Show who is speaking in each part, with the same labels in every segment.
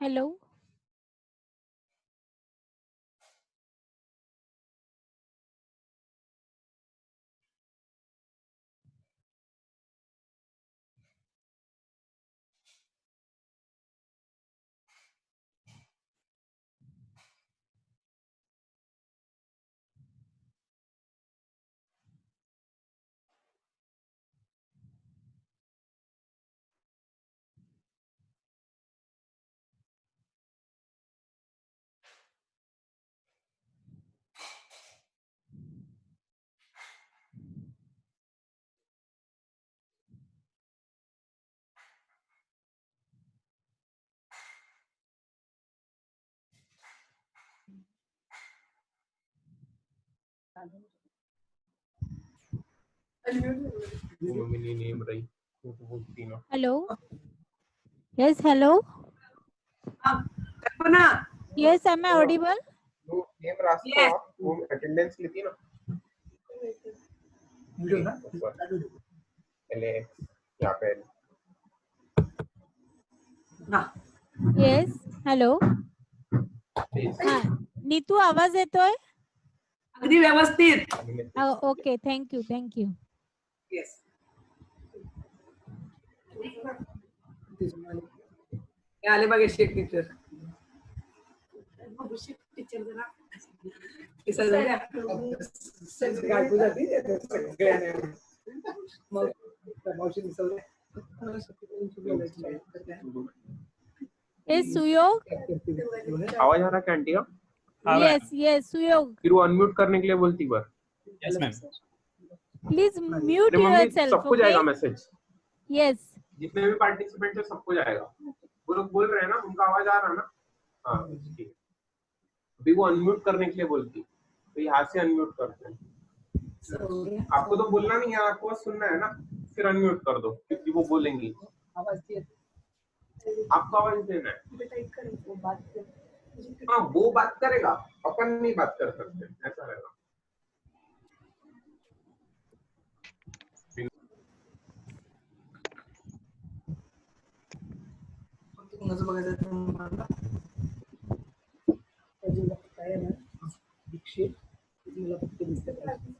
Speaker 1: Hello. Hello. Yes, hello. Yes, am I audible?
Speaker 2: Yes. Attendance लेती ना यहाँ पे
Speaker 1: Yes, hello. हा, नीतू आवाज येतोय?
Speaker 3: अगदी व्यवस्थित.
Speaker 1: Okay, thank you, thank you.
Speaker 3: Yes. आले बघा शेख टीचर. टीचर जरा
Speaker 1: Yes, सुयोग.
Speaker 2: आवाज आ रहा है क्या आंटी का?
Speaker 1: Yes, yes, सुयोग.
Speaker 2: फिर वो अनम्यूट करने के लिए बोलती बार.
Speaker 4: Yes ma'am.
Speaker 1: Please mute
Speaker 2: अरे मम्मी
Speaker 1: yourself.
Speaker 2: सबको
Speaker 1: Okay?
Speaker 2: जाएगा मैसेज.
Speaker 1: Yes.
Speaker 2: जितने भी पार्टिसिपेंट है सबको जाएगा. वो लोग बोल रहे हैं ना, उनका आवाज आ रहा है ना? हाँ ठीक है. अभी वो अनम्यूट करने के लिए बोलती, तो यहाँ से अनम्यूट करते हैं. आपको तो बोलना नहीं है, आपको बस सुनना है ना, फिर अनम्यूट कर दो क्योंकि वो बोलेंगी. आपको आवाज देना है. हाँ वो बात करेगा, अपन नहीं बात कर सकते, ऐसा रहेगा.
Speaker 3: कोणाचं बघायचं तुम्हाला अजून काय आहे ना दीक्षित मला फक्त दिसतं पाहिजे.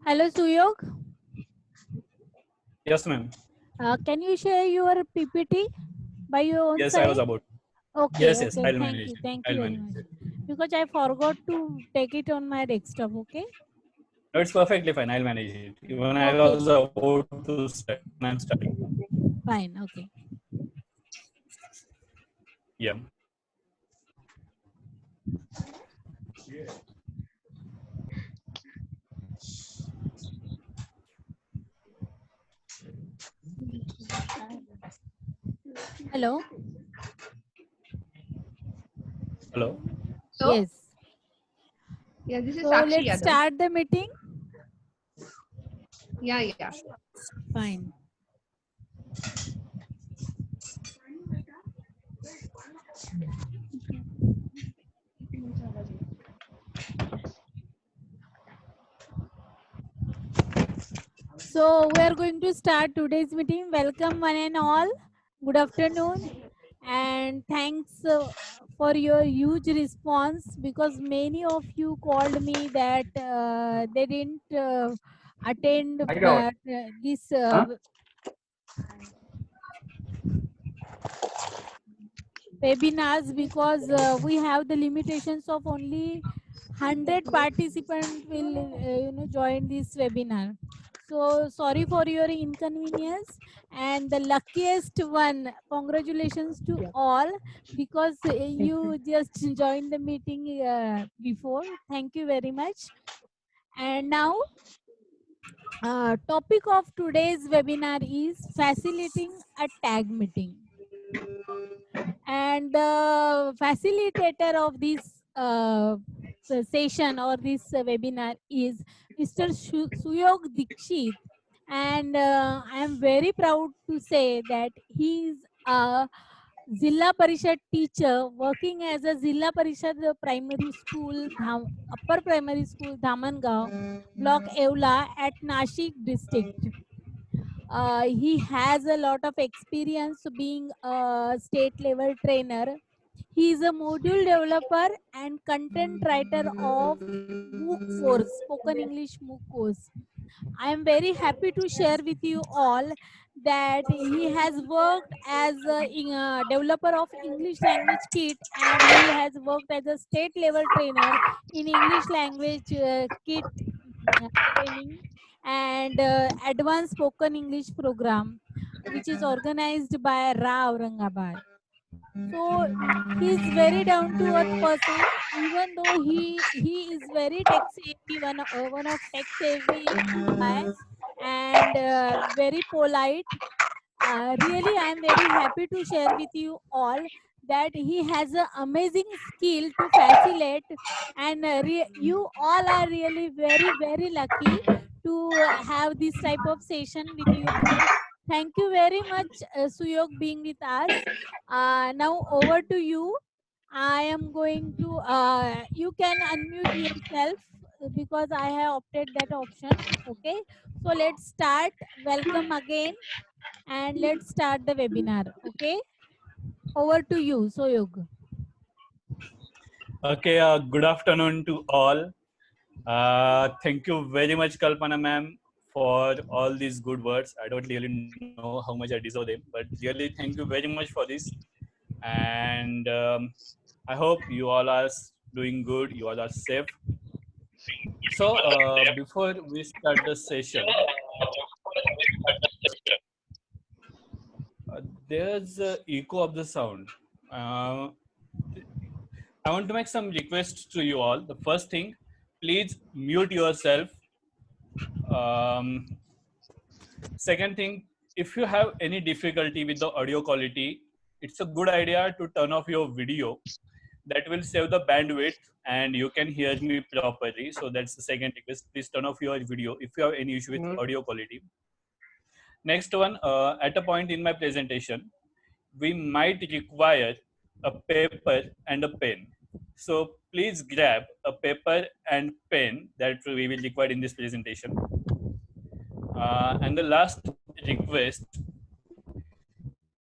Speaker 1: Hello, Suyog.
Speaker 4: Yes ma'am.
Speaker 1: Can you share your PPT by your own
Speaker 4: Yes,
Speaker 1: side?
Speaker 4: I was about.
Speaker 1: Okay,
Speaker 4: Yes,
Speaker 1: okay.
Speaker 4: I'll
Speaker 1: Thank
Speaker 4: manage
Speaker 1: you,
Speaker 4: it.
Speaker 1: thank
Speaker 4: I'll
Speaker 1: you very
Speaker 4: manage
Speaker 1: much.
Speaker 4: it.
Speaker 1: Because I forgot to take it on my desktop. Okay.
Speaker 4: No, it's perfectly fine. I'll manage it. Even I
Speaker 1: Okay.
Speaker 4: was about to start. I'm starting.
Speaker 1: Fine. Okay.
Speaker 4: Yeah.
Speaker 1: Hello.
Speaker 4: Hello.
Speaker 5: So,
Speaker 1: Yes.
Speaker 5: yeah, this is
Speaker 1: So
Speaker 5: Sakshi
Speaker 1: let's
Speaker 5: Yadav.
Speaker 1: start the meeting.
Speaker 5: Yeah.
Speaker 1: Fine. So we are going to start today's meeting. Welcome one and all. Good afternoon. And thanks for your huge response, because many of you called me that they didn't attend this webinars because we have the limitations of only 100 participants will join this webinar. So sorry for your inconvenience, and the luckiest one, congratulations to
Speaker 3: Yeah.
Speaker 1: all, because you
Speaker 3: you.
Speaker 1: just joined the meeting before. Thank you very much. And now topic of today's webinar is facilitating a tag meeting, and the facilitator of this session or this webinar is Mr. Suyog Dikshit, and I am very proud to say that he is a Zilla Parishad teacher working as a Zilla Parishad primary school, upper primary school, Dhamangaon, block Evla at Nashik district. He has a lot of experience being a state level trainer. He is a module developer and content writer of MOOC course, Spoken English MOOC course. I am very happy to share with you all that he has worked as a developer of English language kit, and he has worked as a state level trainer in English language kit training and advanced spoken English program, which is organized by Ra Aurangabad. So he is very down to earth person, even though he is very tech savvy, one of tech savvy guy, and very polite. Really, I am very happy to share with you all that he has an amazing skill to facilitate, and you all are really very lucky to have this type of session with you all. Thank you very much, Suyog, being with us. Now over to you. I am going to, you can unmute yourself because I have opted that option. Okay. So let's start. Welcome again, and let's start the webinar. Okay. Over to you, Soyog.
Speaker 4: Okay, good afternoon to all. Thank you very much, Kalpana ma'am, for all these good words. I don't really know how much I deserve them, but really thank you very much for this. And I hope you all are doing good, you all are safe. So before we start the session, there's echo of the sound. I want to make some requests to you all. The first thing, please mute yourself. Second thing, if you have any difficulty with the audio quality, it's a good idea to turn off your video. That will save the bandwidth and you can hear me properly. So that's the second request. Please turn off your video if you have any issue with audio quality. Next one, at a point in my presentation, we might require a paper and a pen. So please grab a paper and pen that we will require in this presentation. And the last request,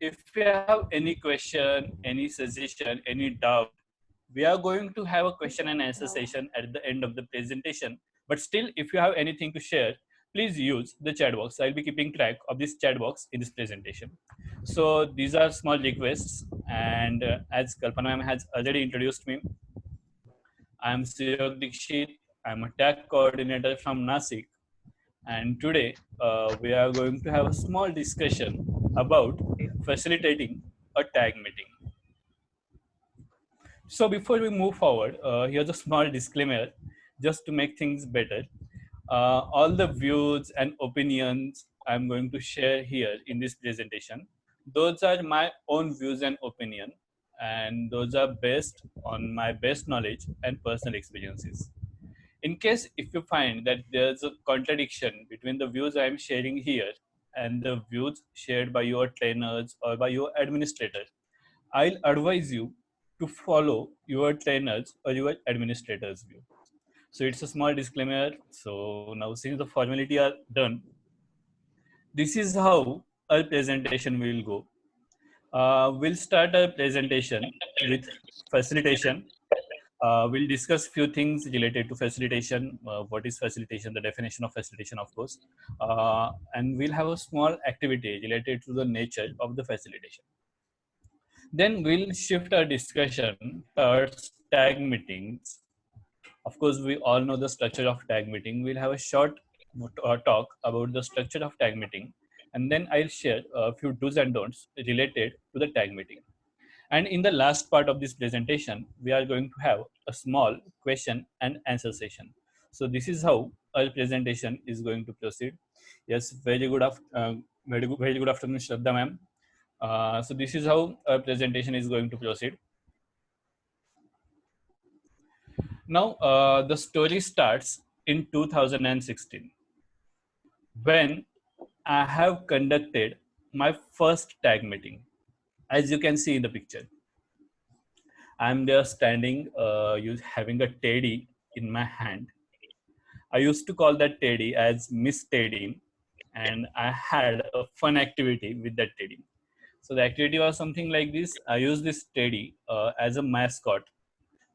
Speaker 4: if you have any question, any suggestion, any doubt, we are going to have a question and answer session at the end of the presentation. But still, if you have anything to share, please use the chat box. I'll be keeping track of this chat box in this presentation. So these are small requests. And as Kalpana ma'am has already introduced me, I'm Suyog Dikshit. I'm a tag coordinator from Nasik. And today we are going to have a small discussion about facilitating a tag meeting. So before we move forward, here's a small disclaimer just to make things better. All the views and opinions I'm going to share here in this presentation, those are my own views and opinion, and those are based on my best knowledge and personal experiences. In case if you find that there's a contradiction between the views I'm sharing here and the views shared by your trainers or by your administrator, I'll advise you to follow your trainers or your administrator's view. So it's a small disclaimer. So now since the formality are done, this is how our presentation will go. We'll start our presentation with facilitation. We'll discuss few things related to facilitation. What is facilitation? The definition of facilitation, of course. And we'll have a small activity related to the nature of the facilitation. Then we'll shift our discussion towards tag meetings. Of course, we all know the structure of tag meeting. We'll have a short talk about the structure of tag meeting, and then I'll share a few do's and don'ts related to the tag meeting. And in the last part of this presentation, we are going to have a small question and answer session. So this is how our presentation is going to proceed. Yes, very good afternoon, Shraddha ma'am. So this is how our presentation is going to proceed. Now, the story starts in 2016 when I have conducted my first tag meeting. As you can see in the picture, I'm there standing, having a teddy in my hand. I used to call that teddy as Miss Teddy, and I had a fun activity with that teddy. So the activity was something like this. I used this teddy as a mascot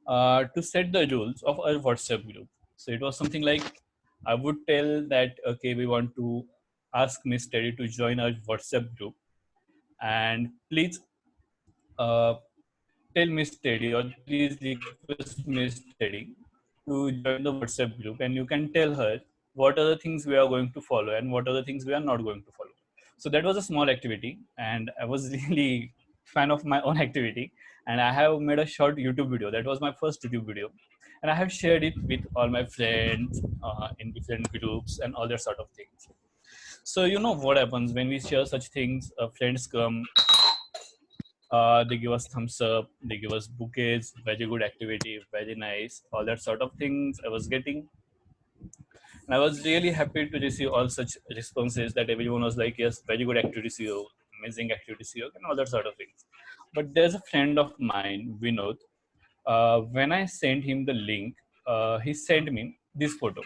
Speaker 4: to set the rules of our WhatsApp group. So it was something like I would tell that, okay, we want to ask Miss Teddy to join our WhatsApp group, and please tell Miss Teddy or please request Miss Teddy to join the WhatsApp group, and you can tell her what are the things we are going to follow and what are the things we are not going to follow. So that was a small activity, and I was really fan of my own activity, and I have made a short YouTube video. That was my first YouTube video, and I have shared it with all my friends in different groups and all that sort of things. So you know what happens when we share such things, friends come, they give us thumbs up, they give us bouquets, very good activity, very nice, all that sort of things I was getting. And I was really happy to receive all such responses that everyone was like, yes, very good activity, CEO, amazing activity, CEO, and all that sort of things. But there's a friend of mine, Vinod. When I sent him the link, he sent me this photo.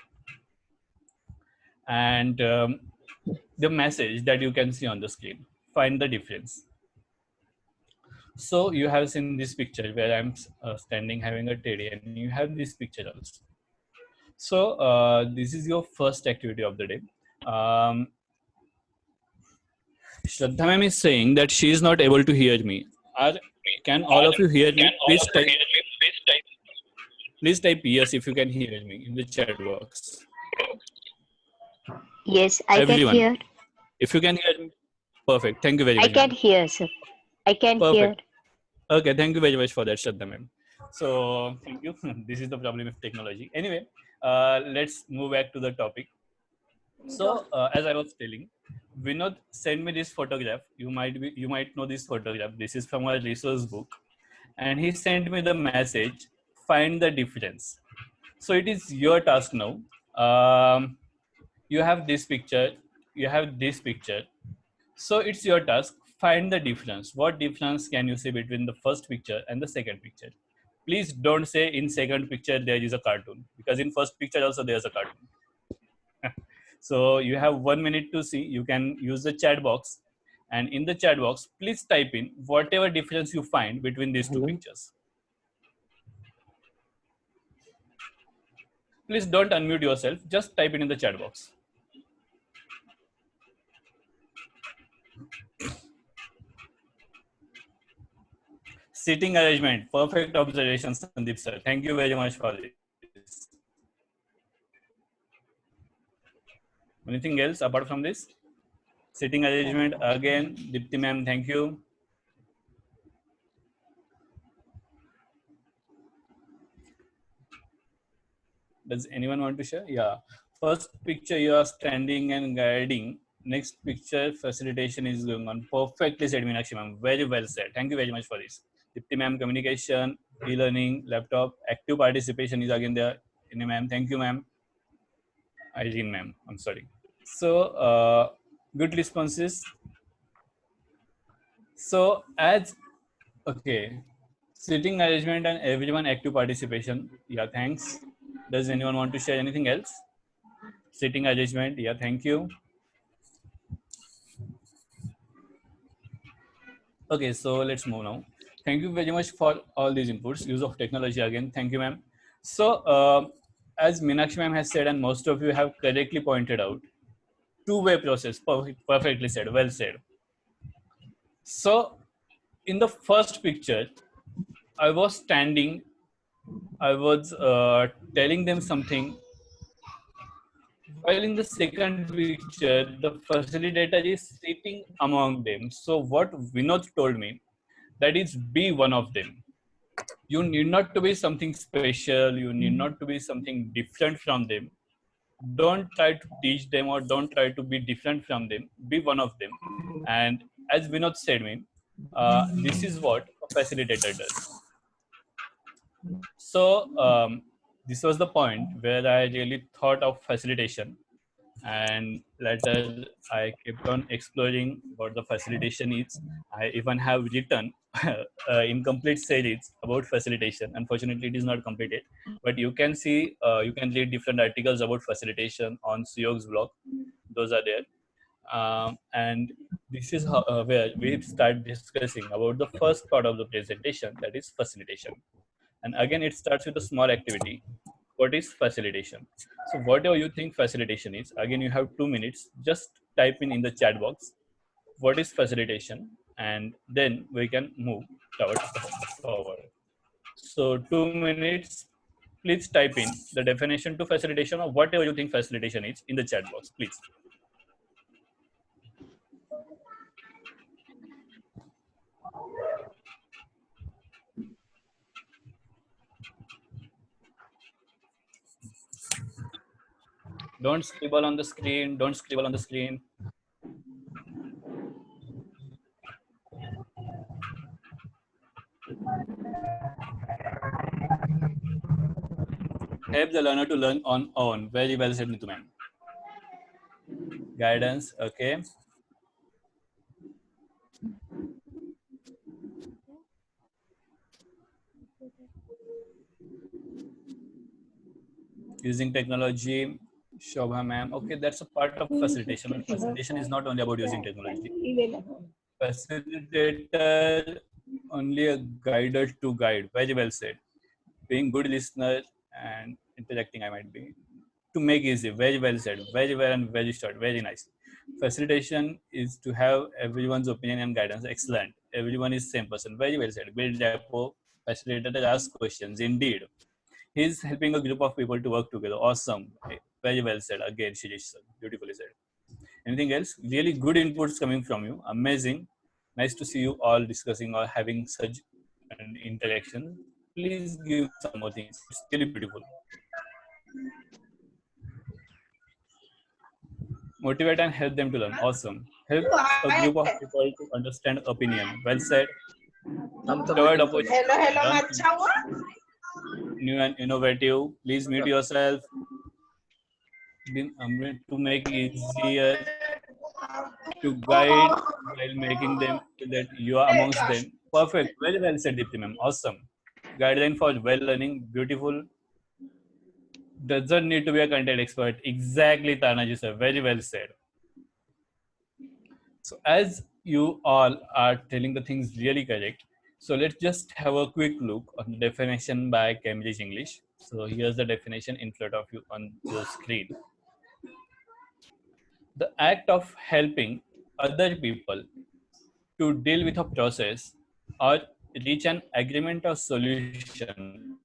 Speaker 4: And the message that you can see on the screen, find the difference. So you have seen this picture where I'm standing having a teddy, and you have this picture also. So this is your first activity of the day. Shraddha ma'am is saying that she is not able to hear me. Can all of you hear me? Please type yes if you can hear me in the chat box.
Speaker 6: Yes, I
Speaker 4: Everyone.
Speaker 6: can hear.
Speaker 4: If you can hear me, perfect. Thank you very much.
Speaker 6: I can hear, sir. I can
Speaker 4: Perfect.
Speaker 6: hear.
Speaker 4: Okay, thank you very much for that, Shraddha ma'am. So thank you. This is the problem of technology. Anyway, let's move back to the topic. So as I was telling, Vinod sent me this photograph. You might know this photograph. This is from our resource book, and he sent me the message, find the difference. So it is your task now. You have this picture, you have this picture. So it's your task, find the difference. What difference can you see between the first picture and the second picture? Please don't say in second picture there is a cartoon, because in first picture also there's a cartoon. So you have 1 minute to see. You can use the chat box, and in the chat box, please type in whatever difference you find between these two pictures. Please don't unmute yourself. Just type it in the chat box. Seating arrangement. Perfect observation, Sandeep sir. Thank you very much for this. Anything else apart from this? Seating arrangement again. Dipti ma'am, thank you. Does anyone want to share? Yeah. First picture, you are standing and guiding. Next picture, facilitation is going on. Perfectly said, Meenakshi ma'am. Very well said. Thank you very much for this. Dipti ma'am, communication, e-learning, laptop, active participation is again there. Ma'am, thank you ma'am. Irene ma'am, I'm sorry. So good responses. So as okay, sitting arrangement and everyone active participation. Yeah, thanks. Does anyone want to share anything else? Sitting arrangement. Yeah, thank you. Okay, so let's move now. Thank you very much for all these inputs. Use of technology again. Thank you, ma'am. So as Meenakshi ma'am has said, and most of you have correctly pointed out, two-way process. Perfectly said. Well said. So in the first picture, I was standing I was telling them something. While in the second picture, the facilitator is sitting among them. So what Vinod told me, that is be one of them. You need not to be something special. You need not to be something different from them. Don't try to teach them or don't try to be different from them. Be one of them. And as Vinod said me, this is what a facilitator does. So this was the point where I really thought of facilitation, and later I kept on exploring what the facilitation is. I even have written incomplete series about facilitation. Unfortunately, it is not completed, but you can see, you can read different articles about facilitation on Siog's blog. Those are there. And this is how, where we start discussing about the first part of the presentation, that is facilitation. And again, it starts with a small activity. What is facilitation? So whatever you think facilitation is, again, you have 2 minutes. Just type in the chat box, what is facilitation? And then we can move forward. So 2 minutes, please type in the definition to facilitation or whatever you think facilitation is in the chat box, please. Don't scribble on the screen. Don't scribble on the screen. Help the learner to learn on own. Very well said, Nitu ma'am. Guidance, okay. Using technology, Shobha ma'am. Okay, that's a part of facilitation. But facilitation is not only about using technology. Facilitator only a guider to guide. Very well said. Being good listener and interacting, I might be. To make easy. Very well said. Very well and very short. Very nice. Facilitation is to have everyone's opinion and guidance. Excellent. Everyone is same person. Very well said. Build rapport. Facilitator ask questions. Indeed. He's helping a group of people to work together. Awesome. Very well said. Again, Shirish sir. Beautifully said. Anything else? Really good inputs coming from you. Amazing. Nice to see you all discussing or having such an interaction. Please give some more things. It's really beautiful. Motivate and help them to learn. Awesome. Help a group of people to understand opinion. Well said. Provide opportunity. New and innovative. Please mute yourself. To make easier to guide while making them so that you are amongst them. Perfect. Very well said, Deepti ma'am. Awesome. Guideline for well learning. Beautiful. Doesn't need to be a content expert. Exactly, Tanaji sir. Very well said. So as you all are telling the things really correct, so let's just have a quick look on the definition by Cambridge English. So here's the definition in front of you on the screen. The act of helping other people to deal with a process or reach an agreement or solution,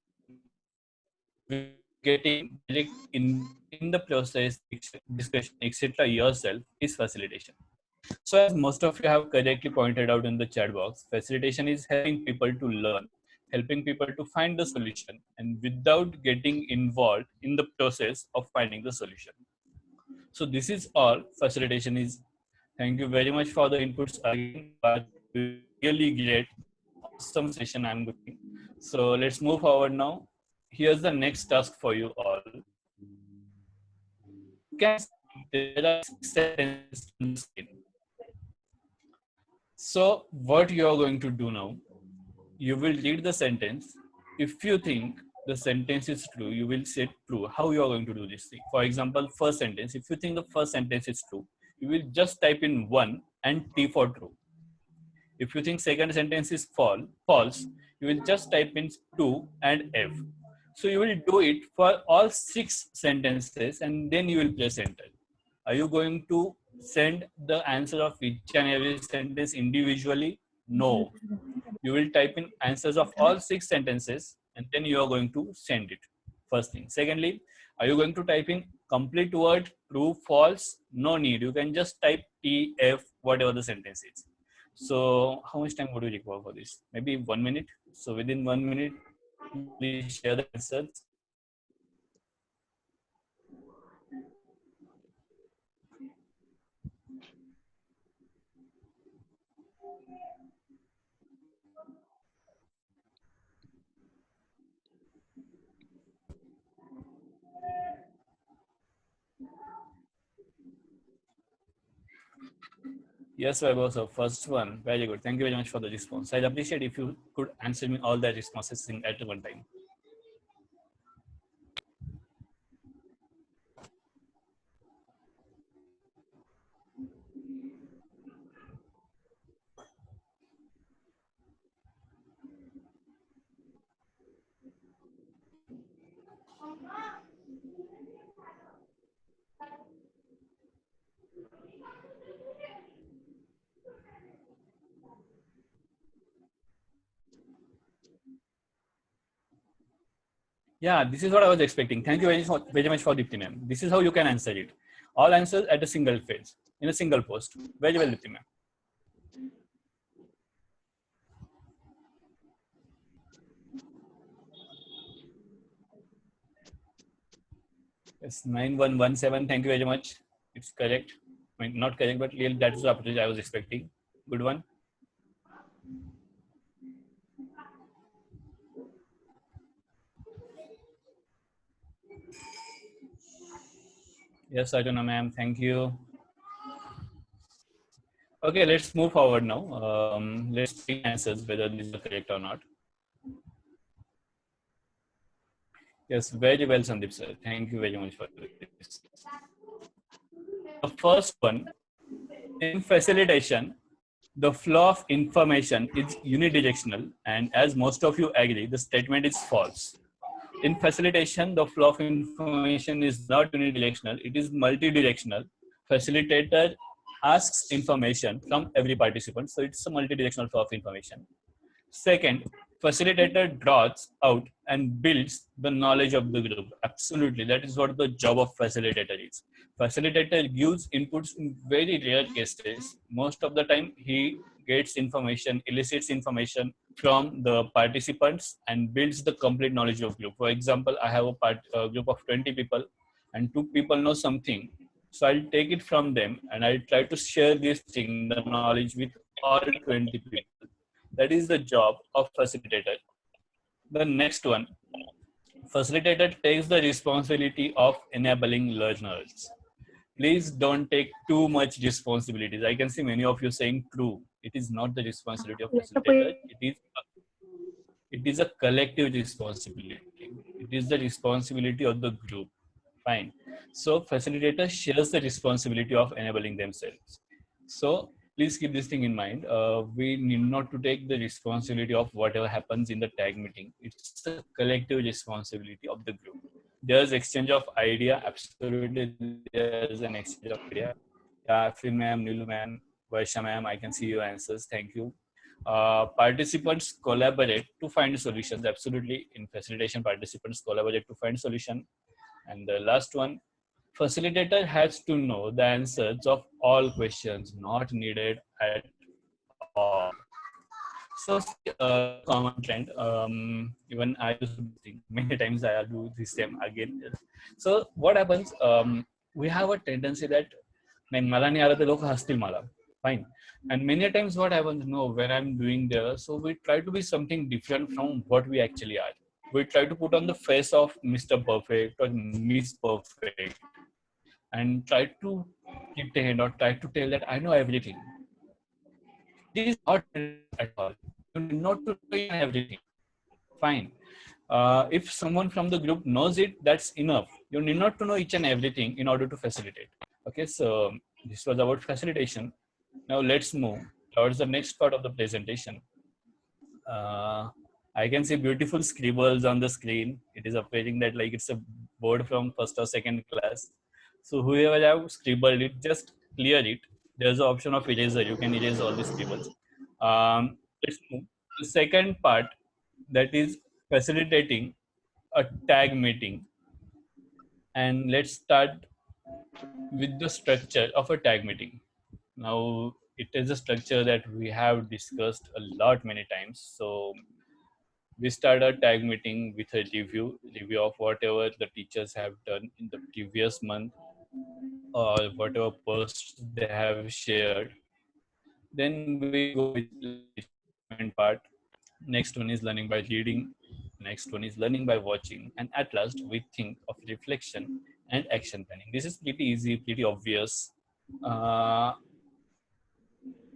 Speaker 4: getting direct in the process, discussion, etc. yourself is facilitation. So as most of you have correctly pointed out in the chat box, facilitation is helping people to learn, helping people to find the solution, and without getting involved in the process of finding the solution. So this is all facilitation is. Thank you very much for the inputs again. Really great, awesome session I'm looking. So let's move forward now. Here's the next task for you all. There are 6 sentences on the screen. So what you are going to do now, you will read the sentence. If you think the sentence is true, you will say true. How you are going to do this thing? For example, first sentence, if you think the first sentence is true, you will just type in 1 and T for true. If you think second sentence is false, you will just type in 2 and F. So you will do it for all 6 sentences and then you will press enter. Are you going to send the answer of each and every sentence individually? No. You will type in answers of all 6 sentences and then you are going to send it. First thing. Secondly, are you going to type in complete word, true, false? No need. You can just type TF, whatever the sentence is. So how much time would you require for this? Maybe 1 minute. So within 1 minute, please share the answers. Yes, Vaibhav. So first one, very good. Thank you very much for the response. I'd appreciate if you could answer me all the responses at one time. Yeah, this is what I was expecting. Thank you very much for Dipti ma'am. This is how you can answer it. All answers at a single page, in a single post. Very well, Dipti ma'am. Yes, 9117. Thank you very much. It's correct. I mean, not correct, but really that is the approach I was expecting. Good one. Yes, I don't know, ma'am. Thank you. Okay, let's move forward now. Let's see answers whether these are correct or not. Yes, very well, Sandeep sir. Thank you very much for this. The first one, in facilitation, the flow of information is unidirectional, and as most of you agree, the statement is false. In facilitation, the flow of information is not unidirectional, it is multidirectional. Facilitator asks information from every participant, so it's a multidirectional flow of information. Second, facilitator draws out and builds the knowledge of the group. Absolutely, that is what the job of facilitator is. Facilitator gives inputs in very rare cases. Most of the time, he gets information, elicits information from the participants and builds the complete knowledge of group. For example, I have a group of 20 people and 2 people know something. So I'll take it from them and I'll try to share this thing, the knowledge with all 20 people. That is the job of facilitator. The next one, facilitator takes the responsibility of enabling learners. Please don't take too much responsibilities. I can see many of you saying true. It is not the responsibility of facilitator. It is a collective responsibility. It is the responsibility of the group. Fine. So facilitator shares the responsibility of enabling themselves. So please keep this thing in mind. We need not to take the responsibility of whatever happens in the tag meeting. It's a collective responsibility of the group. There's exchange of idea. Absolutely, there's an exchange of idea. Yeah, Phil ma'am, Nilu ma'am, Varsha ma'am, I can see your answers. Thank you. Participants collaborate to find solutions. Absolutely, in facilitation, participants collaborate to find solution. And the last one, facilitator has to know the answers of all questions, not needed at all. So, common trend. Even I used to think many times I do this same again. So, what happens? We have a tendency that नाही मला नाही आलं तर लोक हसतील मला. Fine. And many times what happens, no, when I'm doing there, so we try to be something different from what we actually are. We try to put on the face of Mr. Perfect or Miss Perfect and try to keep the hand or try to tell that I know everything. This is not at all. You need not to know everything. Fine. If someone from the group knows it, that's enough. You need not to know each and everything in order to facilitate. Okay, so this was about facilitation. Now let's move towards the next part of the presentation. I can see beautiful scribbles on the screen. It is appearing that like it's a board from first or second class. So whoever have scribbled it, just clear it. There's an option of eraser. You can erase all the scribbles. Let's move. The second part, that is facilitating a tag meeting. And let's start with the structure of a tag meeting. Now, it is a structure that we have discussed a lot many times. So we start a tag meeting with a review of whatever the teachers have done in the previous month or whatever posts they have shared. Then we go with the part. Next one is learning by reading. Next one is learning by watching. And at last, we think of reflection and action planning. This is pretty easy, pretty obvious. Uh,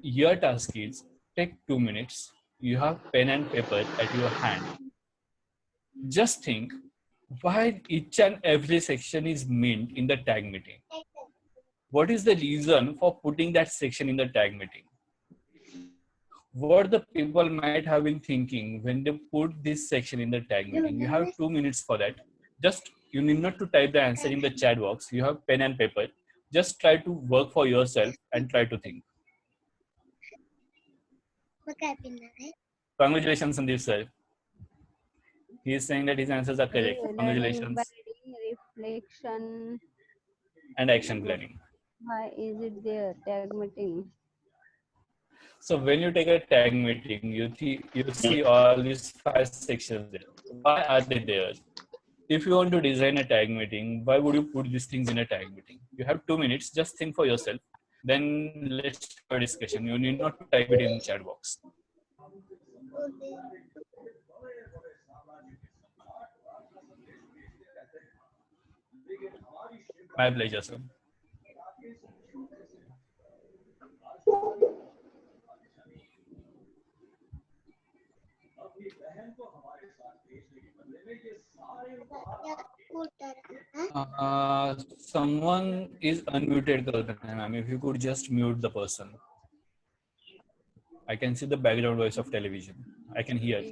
Speaker 4: your task is take 2 minutes. You have pen and paper at your hand. Just think why each and every section is meant in the tag meeting. What is the reason for putting that section in the tag meeting? What the people might have been thinking when they put this section in the tag meeting. You have 2 minutes for that. Just you need not to type the answer in the chat box. You have pen and paper. Just try to work for yourself and try to think. Congratulations, Sandeep sir. He is saying that his answers are correct. Congratulations.
Speaker 7: Reflection.
Speaker 4: And action planning.
Speaker 7: Why is it there? Tag meeting.
Speaker 4: So when you take a tag meeting, you see all these 5 sections there. Why are they there? If you want to design a tag meeting, why would you put these things in a tag meeting? You have 2 minutes, just think for yourself. Then let's have a discussion. You need not to type it in the chat box. My pleasure, sir. Someone is unmuted, Kalpana ma'am. If you could just mute the person. I can see the background voice of television. I can hear.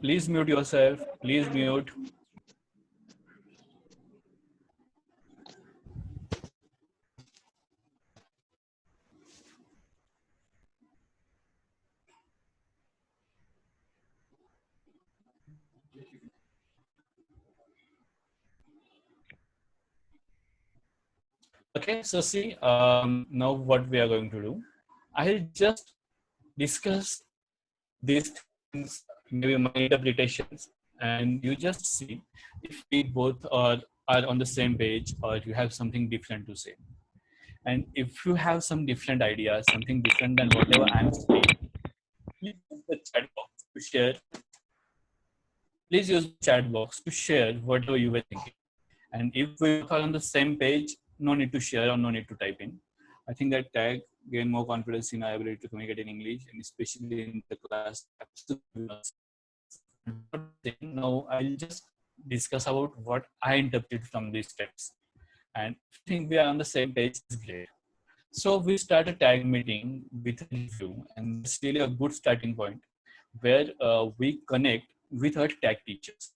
Speaker 4: Please mute yourself. Please mute. Okay, so see, now what we are going to do, I'll just discuss these things, maybe my interpretations, and you just see if we both are on the same page or you have something different to say. And if you have some different ideas, something different than whatever I'm saying, please use the chat box to share. Please use the chat box to share whatever you were thinking. And if we are on the same page, no need to share or no need to type in. I think that tag gain more confidence in our ability to communicate in English, and especially in the class. Now I'll just discuss about what I interpret from these steps. And I think we are on the same page is great. So we start a tag meeting with a review, and it's really a good starting point where we connect with our tag teachers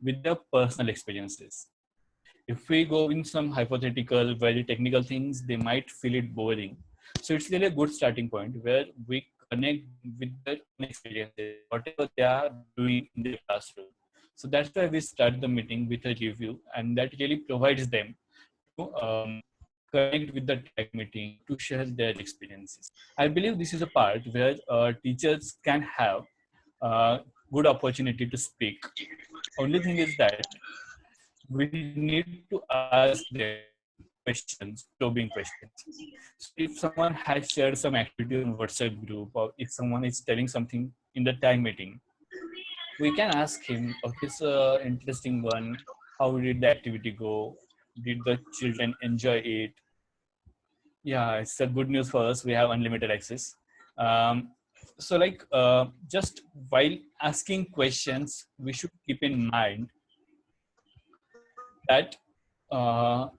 Speaker 4: with their personal experiences. If we go in some hypothetical, very technical things, they might feel it boring. So it's really a good starting point where we connect with their own experiences, whatever they are doing in the classroom. So that's why we start the meeting with a review, and that really provides them to connect with the tag meeting to share their experiences. I believe this is a part where teachers can have good opportunity to speak. Only thing is that we need to ask them questions, probing questions. So if someone has shared some activity on WhatsApp group, or if someone is telling something in the tag meeting, we can ask him, okay, it's a interesting one. How did the activity go? Did the children enjoy it? Yeah, it's a good news for us. We have unlimited access. So like just while asking questions, we should keep in mind that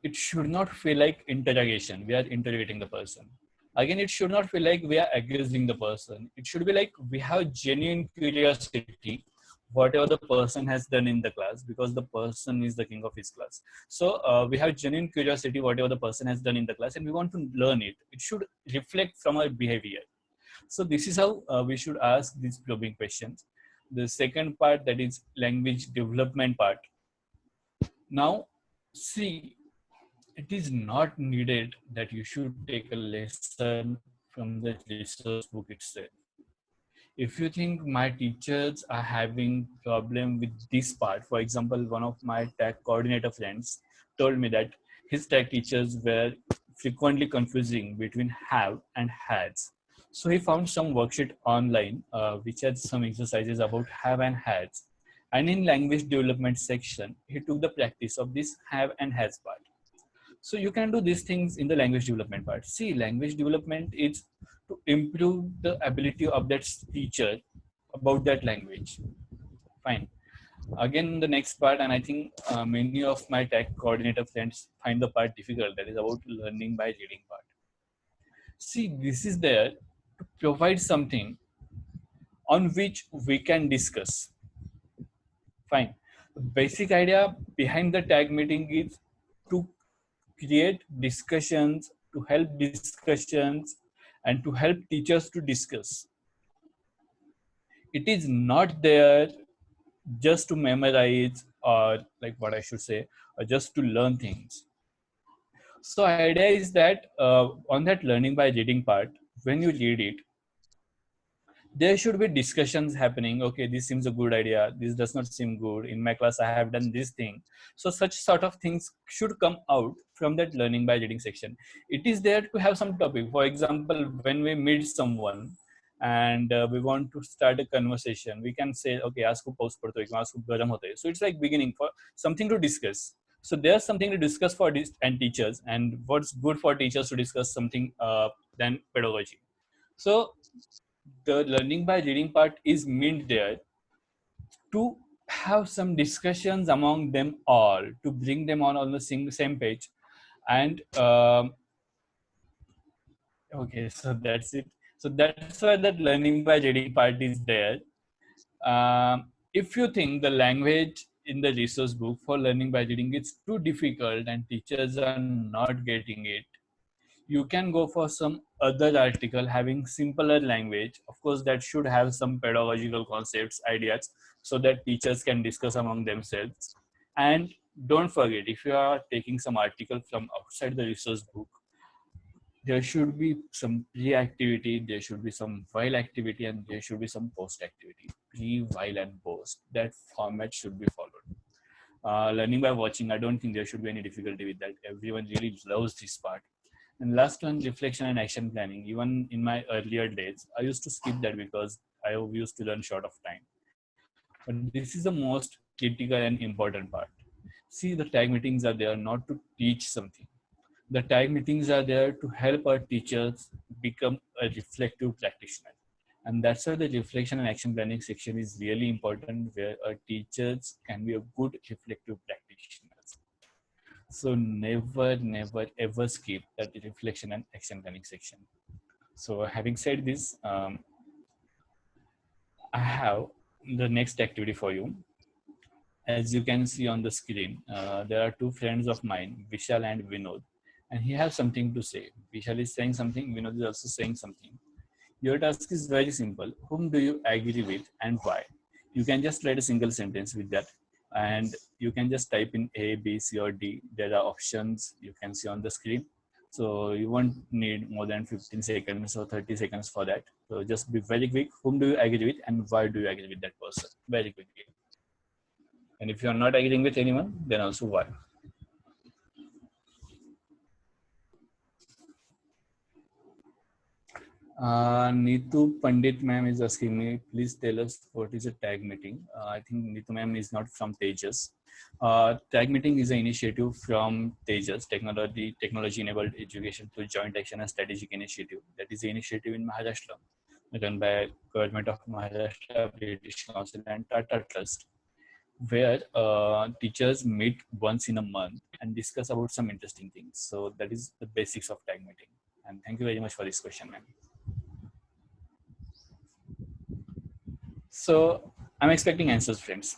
Speaker 4: it should not feel like interrogation. We are interrogating the person. Again, it should not feel like we are accusing the person. It should be like we have genuine curiosity, whatever the person has done in the class, because the person is the king of his class. So we have genuine curiosity, whatever the person has done in the class, and we want to learn it. It should reflect from our behavior. So this is how we should ask these probing questions. The second part, that is language development part. Now, see, it is not needed that you should take a lesson from the resource book itself. If you think my teachers are having problem with this part, for example, one of my tech coordinator friends told me that his tech teachers were frequently confusing between have and has. So he found some worksheet online which had some exercises about have and has. And in language development section, he took the practice of this have and has part. So you can do these things in the language development part. See, language development is to improve the ability of that teacher about that language. Fine. Again, the next part, and I think many of my tech coordinator friends find the part difficult, that is about learning by reading part. See, this is there to provide something on which we can discuss. Fine. The basic idea behind the tag meeting is to create discussions, to help discussions, and to help teachers to discuss. It is not there just to memorize, or like what I should say, or just to learn things. So idea is that on that learning by reading part, when you read it, there should be discussions happening. Okay, this seems a good idea, this does not seem good, in my class I have done this thing. So such sort of things should come out from that learning by reading section. It is there to have some topic. For example, when we meet someone and we want to start a conversation, we can say, okay, ask who post padto hai, ask who garam hota hai. So it's like beginning for something to discuss. So there's something to discuss for this and teachers, and what's good for teachers to discuss something than pedagogy. So the learning by reading part is meant there to have some discussions among them all, to bring them on the same page. And okay, so that's it. So that's why that learning by reading part is there. If you think the language in the resource book for learning by reading is too difficult and teachers are not getting it, you can go for some other article having simpler language. Of course, that should have some pedagogical concepts, ideas, so that teachers can discuss among themselves. And don't forget, if you are taking some article from outside the resource book, there should be some pre-activity, there should be some while activity, and there should be some post activity. Pre, while, and post. That format should be followed. Learning by watching, I don't think there should be any difficulty with that. Everyone really loves this part. And last one, reflection and action planning. Even in my earlier days, I used to skip that because I used to learn short of time. But this is the most critical and important part. See, the tag meetings are there not to teach something. The tag meetings are there to help our teachers become a reflective practitioner. And that's why the reflection and action planning section is really important, where our teachers can be a good reflective practitioners. So never, never, ever skip that reflection and action planning section. So having said this, I have the next activity for you. As you can see on the screen, there are two friends of mine, Vishal and Vinod, and he has something to say. Vishal is saying something, Vinod is also saying something. Your task is very simple. Whom do you agree with and why? You can just write a single sentence with that, and you can just type in A, B, C, or D. There are options you can see on the screen. So you won't need more than 15 seconds or 30 seconds for that. So just be very quick. Whom do you agree with and why do you agree with that person? Very quickly. And if you're not agreeing with anyone, then also why. Neetu Pandit ma'am is asking me, please tell us what is a tag meeting. I think Neetu ma'am is not from Tejas. Tag meeting is an initiative from Tejas, technology enabled education through joint action and strategic initiative. That is the initiative in Maharashtra, run by Government of Maharashtra, British Council and Tata Trust, where teachers meet once in a month and discuss about some interesting things. So that is the basics of tag meeting. And thank you very much for this question, ma'am. So I'm expecting answers, friends.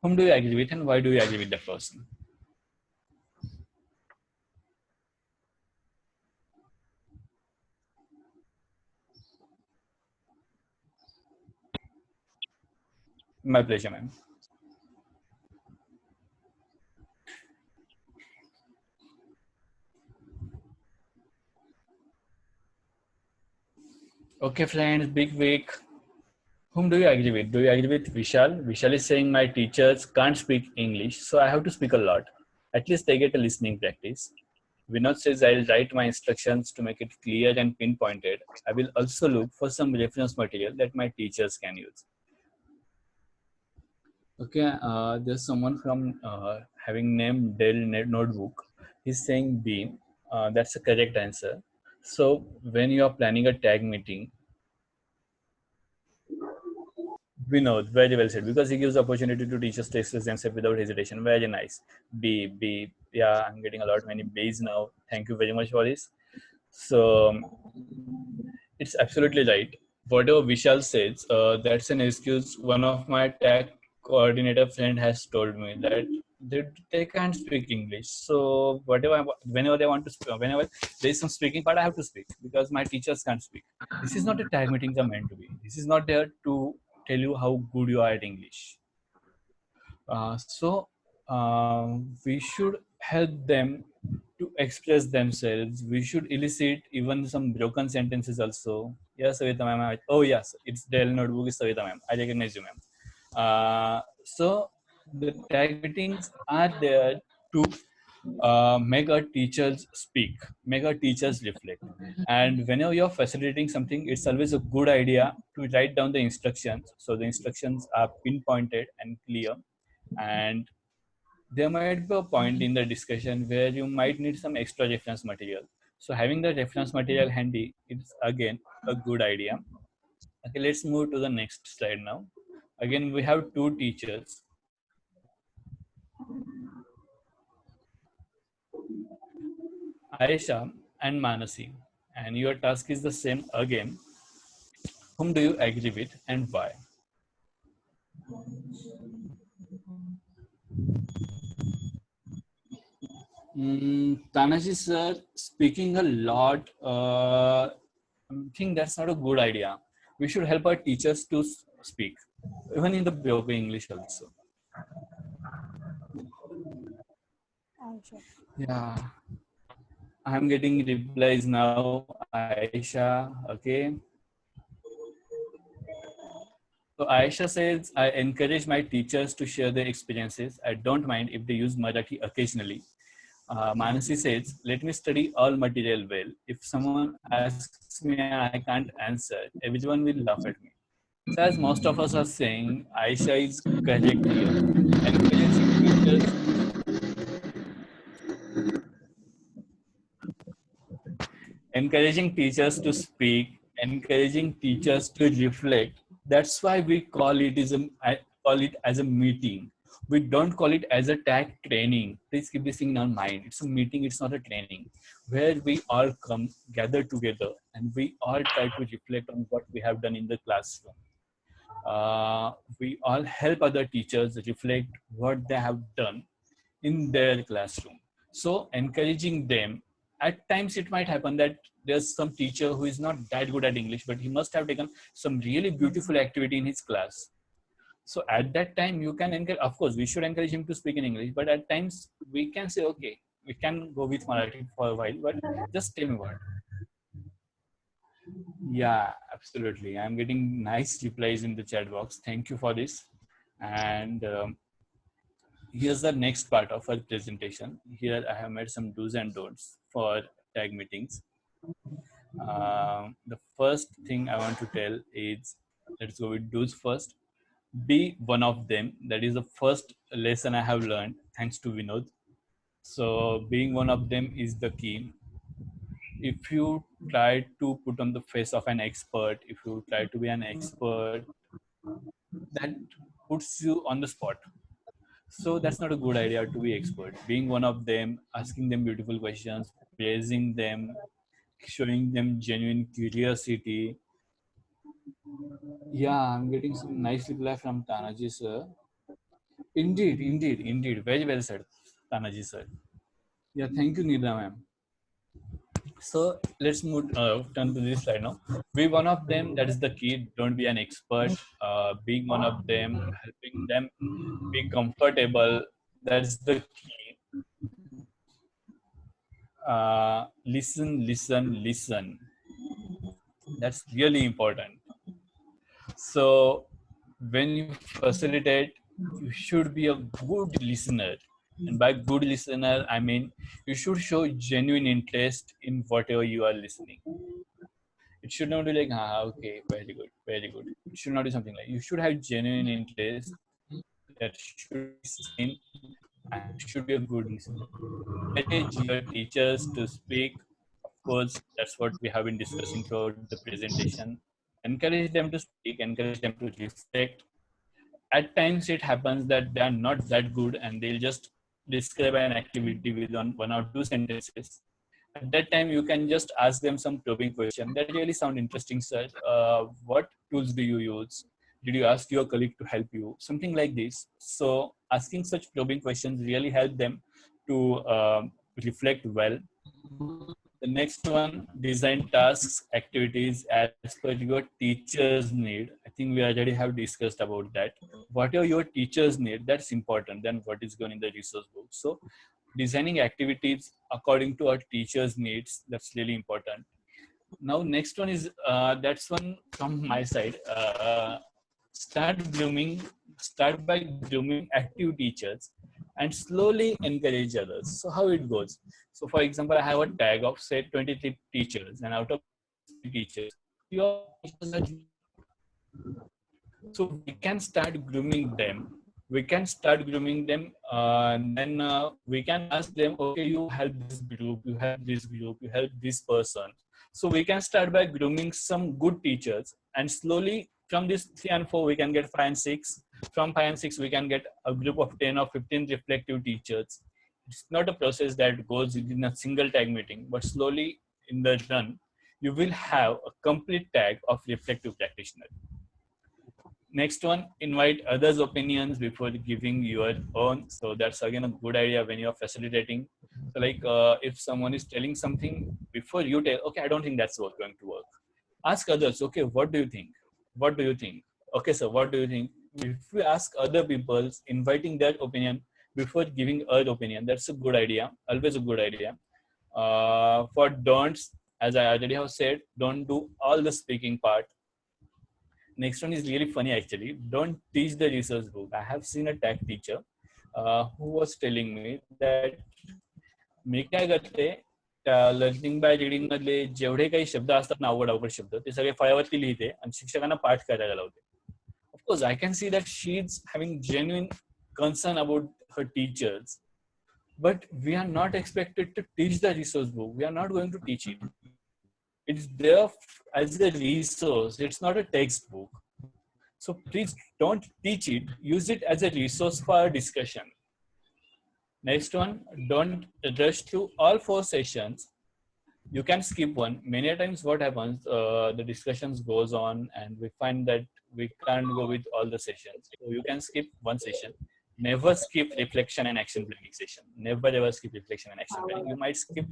Speaker 4: Whom do you agree with and why do you agree with that person? My pleasure, ma'am. Okay, friends, big week. Whom do you agree with? Do you agree with Vishal? Vishal is saying my teachers can't speak English, so I have to speak a lot. At least they get a listening practice. Vinod says I'll write my instructions to make it clear and pinpointed. I will also look for some reference material that my teachers can use. Okay, there's someone from having name Dell Notebook. He's saying B. That's a correct answer. So when you are planning a tag meeting, Vinod, very well said, because he gives opportunity to teachers to express themselves without hesitation. Very nice. B. Yeah, I'm getting a lot many B's now. Thank you very much for this. So it's absolutely right. Whatever Vishal says, that's an excuse. One of my tag coordinator friend has told me that they can't speak English. So whenever they want to speak, whenever there is some speaking part, I have to speak because my teachers can't speak. This is not a tag meetings are meant to be. This is not there to tell you how good you are at English. We should help them to express themselves. We should elicit even some broken sentences also. Yes, Savita ma'am. Oh yes, it's Dell Notebook is Savita ma'am. I recognize you, ma'am. So the tag meetings are there to make our teachers speak, make our teachers reflect. And whenever you're facilitating something, it's always a good idea to write down the instructions. So the instructions are pinpointed and clear. And there might be a point in the discussion where you might need some extra reference material. So having the reference material handy is again a good idea. Okay, let's move to the next slide now. Again, we have two teachers. Aisha and Manasi. And your task is the same again. Whom do you agree with and why? Tanaji sir, speaking a lot, I think that's not a good idea. We should help our teachers to speak, even in the broken English also. Yeah, I'm getting replies now, Aisha. Okay. So Aisha says, I encourage my teachers to share their experiences. I don't mind if they use Marathi occasionally. Manasi says, let me study all material well. If someone asks me and I can't answer, everyone will laugh at me. So as most of us are saying, Aisha is correct here. Encouraging teachers to speak, encouraging teachers to reflect. That's why we call it I call it as a meeting. We don't call it as a tag training. Please keep this thing in our mind. It's a meeting, it's not a training, where we all come gather together and we all try to reflect on what we have done in the classroom. We all help other teachers reflect what they have done in their classroom. So encouraging them, at times it might happen that there's some teacher who is not that good at English, but he must have taken some really beautiful activity in his class. So at that time, you can encourage, of course, we should encourage him to speak in English, but at times we can say, okay, we can go with Marathi for a while, but just tell me what. Yeah, absolutely. I'm getting nice replies in the chat box. Thank you for this. And here's the next part of our presentation. Here I have made some do's and don'ts for tag meetings. The first thing I want to tell is, let's go with do's first. Be one of them. That is the first lesson I have learned thanks to Vinod. So being one of them is the key. If you try to put on the face of an expert, if you try to be an expert, that puts you on the spot. So that's not a good idea to be expert. Being one of them, asking them beautiful questions, praising them, showing them genuine curiosity. Yeah, I'm getting some nice reply from Tanaji sir. Indeed. Very well said, Tanaji sir. Yeah, thank you, Nida ma'am. So let's move turn to this slide now. Be one of them. That is the key. Don't be an expert. Being one of them, helping them be comfortable. That's the key. Listen. That's really important. So when you facilitate, you should be a good listener. And by good listener, I mean you should show genuine interest in whatever you are listening. It should not be like, okay, very good. It should not be something like, you should have genuine interest that should be seen and you should be a good listener. Encourage your teachers to speak. Of course, that's what we have been discussing throughout the presentation. Encourage them to speak, encourage them to reflect. At times it happens that they are not that good and they'll just describe an activity with one or two sentences. At that time, you can just ask them some probing question. That really sound interesting, sir. What tools do you use? Did you ask your colleague to help you? Something like this. So asking such probing questions really help them to reflect well. The next one, design tasks, activities as per your teacher's need. I think we already have discussed about that. Whatever your teachers need, that's important than what is going in the resource book. So designing activities according to our teachers' needs, that's really important. Now, next one is, that's one from my side. Start by grooming active teachers and slowly encourage others. So how it goes? So for example, I have a tag of say 23 teachers, and out of teachers, your teachers are, so we can start grooming them. And then we can ask them, okay, you help this group, you help this person. So we can start by grooming some good teachers, and slowly from this 3 and 4 we can get 5 and 6. From 5 and 6 we can get a group of 10 or 15 reflective teachers. It's not a process that goes in a single tag meeting, but slowly in the run you will have a complete tag of reflective practitioner. Next one, invite others' opinions before giving your own. So that's again a good idea when you're facilitating. So like if someone is telling something, before you tell, okay, I don't think that's going to work. Ask others, okay, what do you think? What do you think? Okay, so what do you think? If we ask other people, inviting their opinion before giving our opinion, that's a good idea, always a good idea. For don'ts, as I already have said, don't do all the speaking part. Next one is really funny actually. Don't teach the resource book. I have seen a tech teacher who was telling me that मी काय करते त्या learning by reading मधले जेवढे काही शब्द असतात ना अवघड शब्द ते सगळे फळ्यावरती लिहिते आणि शिक्षकांना पाठ करायला लावते. Of course, I can see that she's having genuine concern about her teachers, but we are not expected to teach the resource book. We are not going to teach it. It's there as a resource. It's not a textbook. So please don't teach it. Use it as a resource for discussion. Next one, don't rush through all 4 sessions. You can skip one. Many times what happens, the discussions goes on and we find that we can't go with all the sessions. So you can skip one session. Never skip reflection and action planning session. Never ever skip reflection and action planning. You might skip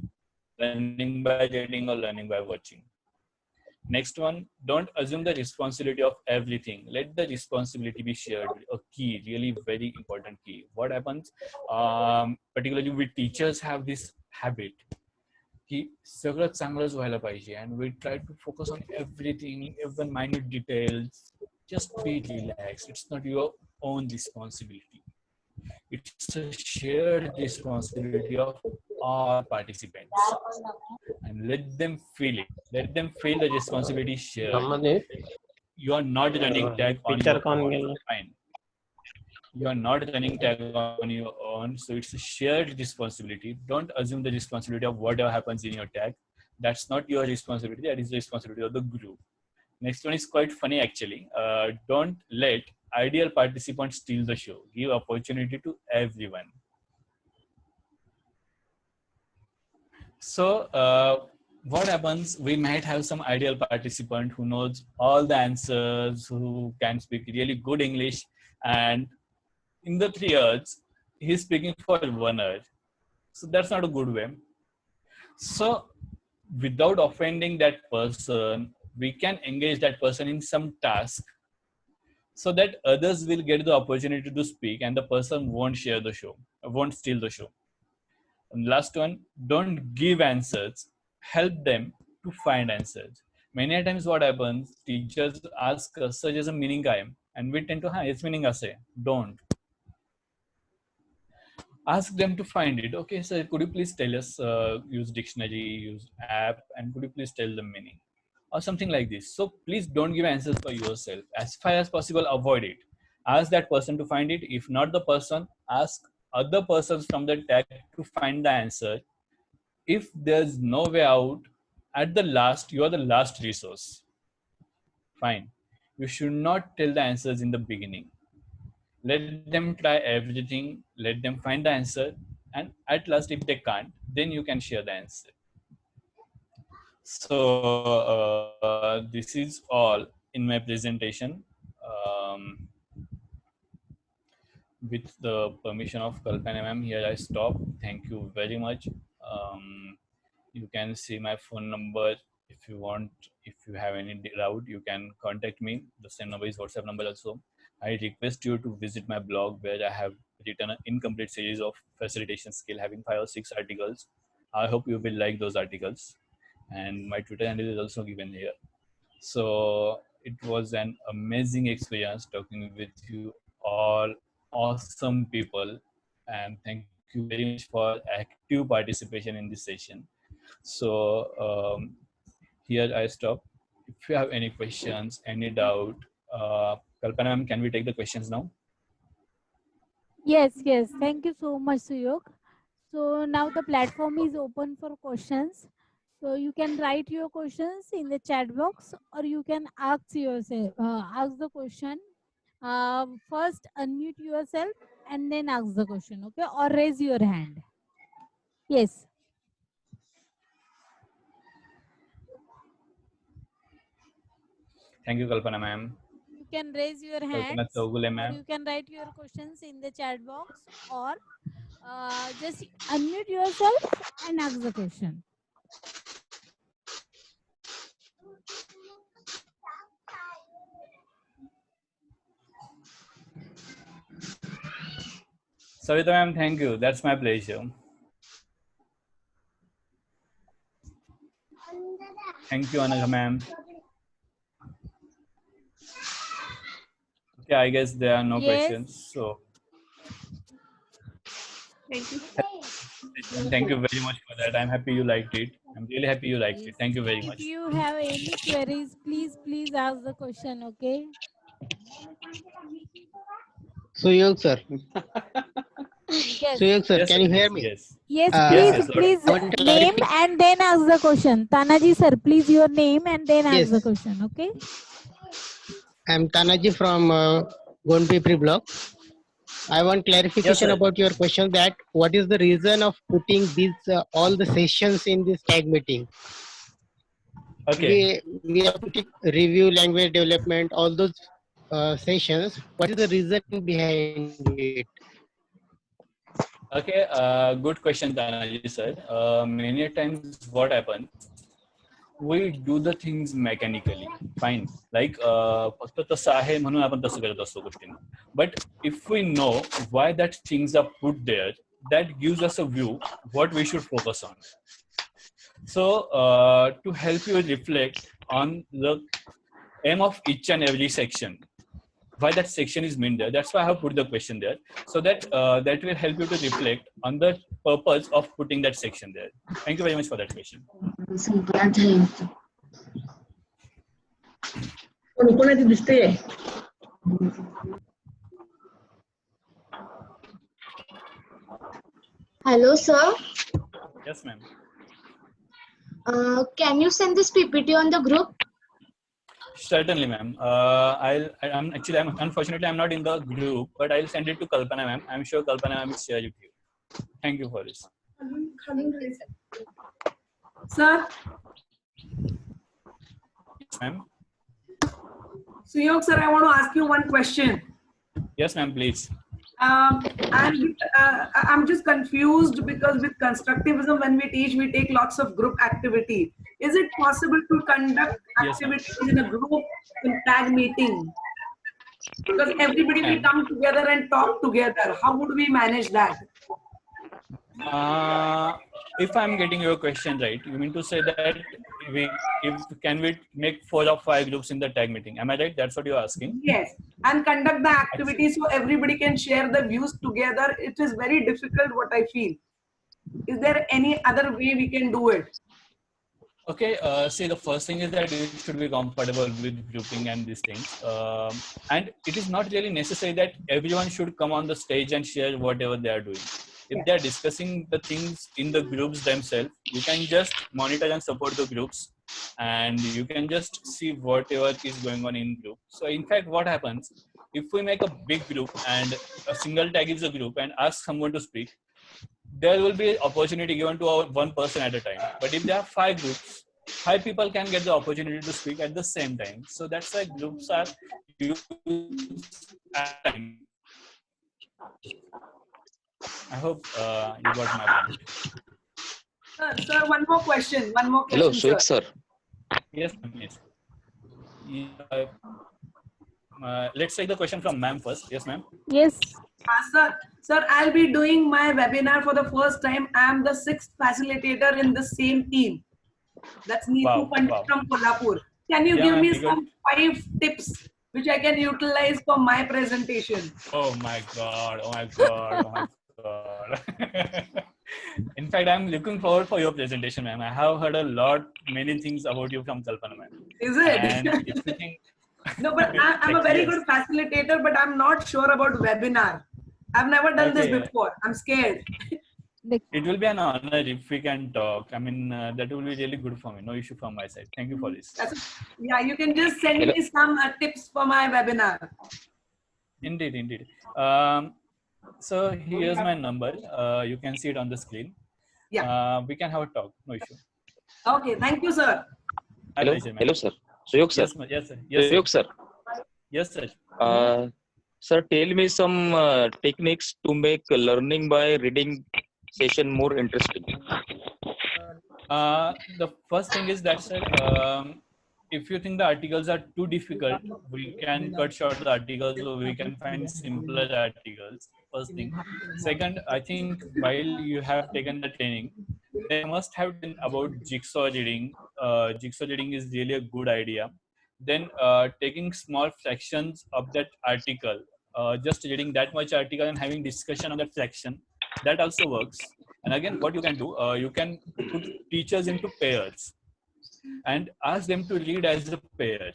Speaker 4: learning by reading or learning by watching. Next one, don't assume the responsibility of everything. Let the responsibility be shared. A key, really very important key. What happens, particularly with teachers have this habit की सगळं चांगलंच व्हायला पाहिजे and we try to focus on everything, even minute details. Just be relaxed. It's not your own responsibility. It's a shared responsibility of all participants and let them feel it. Let them feel the responsibility shared. You are not running tag on your own. Fine. You are not running tag on your own, so it's a shared responsibility. Don't assume the responsibility of whatever happens in your tag. That's not your responsibility. That is the responsibility of the group. Next one is quite funny actually. Don't let ideal participants steal the show. Give opportunity to everyone. So what happens? We might have some ideal participant who knows all the answers, who can speak really good English, and in the 3 hours, he's speaking for 1 hour. So that's not a good way. So without offending that person, we can engage that person in some task so that others will get the opportunity to speak and the person won't share the show, won't steal the show. And last one, don't give answers, help them to find answers. Many times what happens, teachers ask us such as a meaning I am, and we tend to, it's meaning ase. Don't. Ask them to find it. Okay, sir, could you please tell us, use dictionary, use app, and could you please tell the meaning? Or something like this. So please don't give answers for yourself. As far as possible, avoid it. Ask that person to find it. If not the person, ask other persons from the tag to find the answer. If there's no way out, at the last, you are the last resource. Fine. You should not tell the answers in the beginning. Let them try everything, let them find the answer, and at last, if they can't, then you can share the answer. So this is all in my presentation. With the permission of Kalpana ma'am, here I stop. Thank you very much. You can see my phone number if you want. If you have any doubt, you can contact me. The same number is WhatsApp number also. I request you to visit my blog where I have written an incomplete series of facilitation skill having 5 or 6 articles. I hope you will like those articles. And my Twitter handle is also given here. So it was an amazing experience talking with you all awesome people. And thank you very much for active participation in this session. So here I stop. If you have any questions, any doubt, Kalpana ma'am, can we take the questions now?
Speaker 1: Yes, yes. Thank you so much, Suyog. So now the platform is open for questions. So you can write your questions in the chat box, or you can ask yourself, ask the question. First, unmute yourself and then ask the question, okay? Or raise your hand. Yes.
Speaker 4: Thank you, Kalpana ma'am.
Speaker 1: You can raise your hand,
Speaker 4: Kalpana Chowgule
Speaker 1: or
Speaker 4: ma'am.
Speaker 1: you can write your questions in the chat box, or just unmute yourself and ask the question.
Speaker 4: Savita ma'am, thank you. That's my pleasure. Thank you, Anagha ma'am. Okay, I guess there are no questions. So
Speaker 5: Thank you.
Speaker 4: thank you very much for that. I'm happy you liked it. I'm really happy you liked it. Thank you very much.
Speaker 1: If you have any queries, please ask the question, okay?
Speaker 3: Suyog sir.
Speaker 1: Yes.
Speaker 3: Suyog sir,
Speaker 4: Yes,
Speaker 3: can you hear me?
Speaker 4: Yes.
Speaker 1: Yes,
Speaker 4: yes,
Speaker 1: please
Speaker 3: I want to
Speaker 1: name
Speaker 3: clarify.
Speaker 1: and then ask the question. Tanaji sir, please your name and then ask
Speaker 3: Yes.
Speaker 1: the question, okay?
Speaker 3: I'm Tanaji from Gondpipri block. I want clarification
Speaker 4: sir.
Speaker 3: about your question that what is the reason of putting these all the sessions in this tag meeting?
Speaker 4: Okay.
Speaker 3: We are putting review, language development, all those sessions. What is the reason behind it?
Speaker 4: Okay, good question, Tanaji sir. Many times what happens, we do the things mechanically. Fine. Like फक्त तसं आहे म्हणून आपण तसं करत असतो गोष्टींना. But if we know why that things are put there, that gives us a view what we should focus on. So to help you reflect on the aim of each and every section, why that section is meant there. That's why I have put the question there, so that that will help you to reflect on the purpose of putting that section there. Thank you very much for that question.
Speaker 8: Hello, sir.
Speaker 4: Yes, ma'am.
Speaker 8: Can you send this PPT on the group?
Speaker 4: Certainly, ma'am. I'm unfortunately I'm not in the group, but I'll send it to Kalpana, ma'am. I'm sure Kalpana ma'am will share it with you. Thank you for this.
Speaker 9: Sir,
Speaker 4: Yes, ma'am.
Speaker 9: Suyog sir, I want to ask you one question.
Speaker 4: Yes, ma'am. Please.
Speaker 9: I'm just confused because with constructivism, when we teach, we take lots of group activity. Is it possible to conduct
Speaker 4: Yes, ma'am.
Speaker 9: activities in a group in tag meeting? Because everybody will come together and talk together. How would we manage that?
Speaker 4: If I'm getting your question right, you mean to say that can we make 4 or 5 groups in the tag meeting? Am I right? That's what you're asking?
Speaker 9: Yes, and conduct the activities so everybody can share the views together. It is very difficult, what I feel. Is there any other way we can do it?
Speaker 4: Okay, see, the first thing is that you should be comfortable with grouping and these things. And it is not really necessary that everyone should come on the stage and share whatever they are doing. If they are discussing the things in the groups themselves, you can just monitor and support the groups, and you can just see whatever is going on in group. So in fact, what happens, if we make a big group and a single tag is a group and ask someone to speak, there will be opportunity given to one person at a time. But if there are 5 groups, 5 people can get the opportunity to speak at the same time. So that's why groups are used at time. I hope you got my point.
Speaker 9: Sir, one more question.
Speaker 10: Hello, Suyog sir.
Speaker 4: Yes, ma'am, please. Let's take the question from ma'am first. Yes, ma'am.
Speaker 1: Yes.
Speaker 9: Sir, I'll be doing my webinar for the first time. I'm the 6th facilitator in the same team. That's Neetu Pandit from Kolhapur. Can you give me some 5 tips which I can utilize for my presentation?
Speaker 4: Oh my God. Oh my God. Oh my God. In fact, I'm looking forward for your presentation, ma'am. I have heard many things about you from Kalpana, ma'am.
Speaker 9: Is it?
Speaker 4: And if you think,
Speaker 9: no, but I'm a very good facilitator, but I'm not sure about webinar. I've never done this before. I'm scared.
Speaker 4: It will be an honor if we can talk. I mean, that will be really good for me. No issue from my side. Thank you for this.
Speaker 9: Yeah, you can just send me some tips for my webinar.
Speaker 4: Indeed, indeed. So here's my number. You can see it on the screen.
Speaker 9: Yeah.
Speaker 4: We can have a talk. No issue.
Speaker 9: Okay. Thank you, sir.
Speaker 10: Hello, hello, sir. Suyog sir.
Speaker 4: Yes, sir. Yes,
Speaker 10: Suyog sir.
Speaker 4: Yes, sir.
Speaker 10: Sir, tell me some techniques to make learning by reading session more interesting.
Speaker 4: The first thing is that, sir, if you think the articles are too difficult, we can cut short the articles, so we can find simpler articles. First thing. Second, I think while you have taken the training, they must have been about jigsaw reading. Jigsaw reading is really a good idea. Then taking small fractions of that article, just reading that much article and having discussion on that fraction, that also works. And again, what you can do, you can put teachers into pairs and ask them to read as a pair.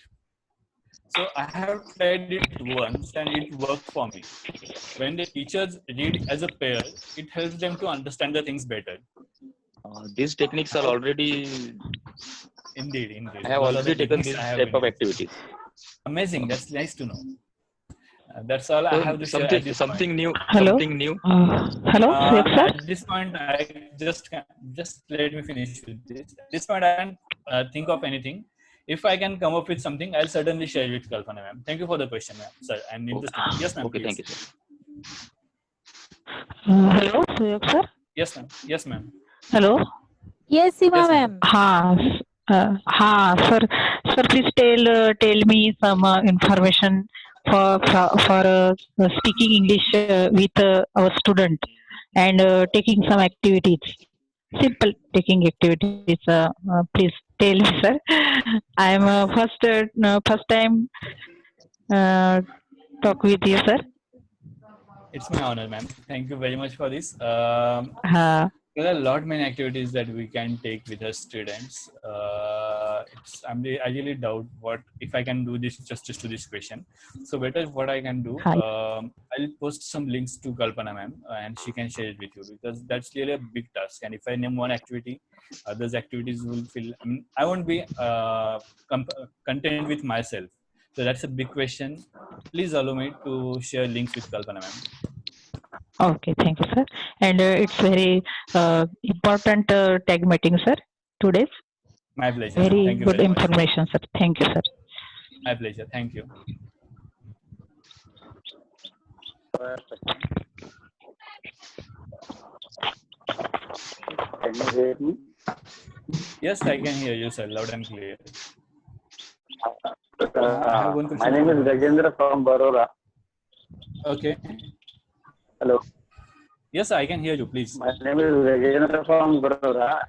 Speaker 4: So I have tried it once and it worked for me. When the teachers read as a pair, it helps them to understand the things better.
Speaker 10: These techniques are already...
Speaker 4: Indeed.
Speaker 10: I have already taken this type of activities.
Speaker 4: Amazing. That's nice to know. That's all I have to share.
Speaker 10: Something new.
Speaker 11: Hello.
Speaker 10: Something new.
Speaker 11: Hello, Suyog sir.
Speaker 4: At this point, I just let me finish with this. At this point, I can't think of anything. If I can come up with something, I'll certainly share it with Kalpana, ma'am. Thank you for the question, ma'am. Sir, I'm interested. Yes, ma'am.
Speaker 10: Okay,
Speaker 4: please.
Speaker 10: thank you, sir.
Speaker 11: Hello, Suyog sir.
Speaker 4: Yes, ma'am. Yes, ma'am.
Speaker 11: Hello.
Speaker 1: Yes, Seema ma'am.
Speaker 11: Sir. Sir, please tell me some information for speaking English with our student and taking some activities. Simple taking activities. Please tell me, sir. I am first time talk with you, sir.
Speaker 4: It's my honor, ma'am. Thank you very much for this.
Speaker 11: Uh,
Speaker 4: There are a lot many activities that we can take with our students. I really doubt what if I can do this justice to this question. So better what I can do.
Speaker 11: Hi.
Speaker 4: I'll post some links to Kalpana ma'am, and she can share it with you because that's really a big task. And if I name one activity, others activities will feel. I won't be content with myself. So that's a big question. Please allow me to share links with Kalpana ma'am.
Speaker 11: Okay, thank you, sir. And it's very important tag meeting, sir. Today's.
Speaker 4: My pleasure.
Speaker 11: Very
Speaker 4: Thank you
Speaker 11: good
Speaker 4: very much.
Speaker 11: information, sir. Thank you, sir.
Speaker 4: My pleasure. Thank you.
Speaker 12: Can you hear me?
Speaker 4: Yes, I can hear you, sir, loud and clear.
Speaker 12: My name is Gajendra from Baroda.
Speaker 4: Okay.
Speaker 12: Hello.
Speaker 4: Yes, I can hear you, please.
Speaker 12: My name is Gajendra from Baroda.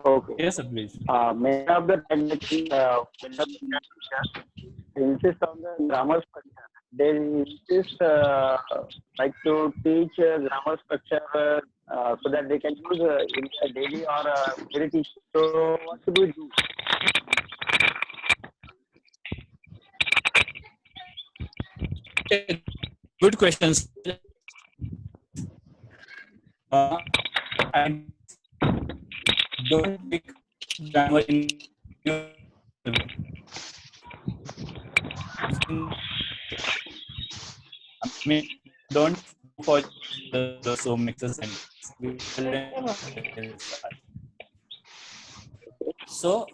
Speaker 12: Okay.
Speaker 4: Yes, sir, please.
Speaker 12: Many of the techniques insist on the grammar structure. They insist like to teach grammar structure so that they can use in a daily or very teach. So what should we do?
Speaker 4: Good questions. I don't pick grammar in don't go for the so makes sense. So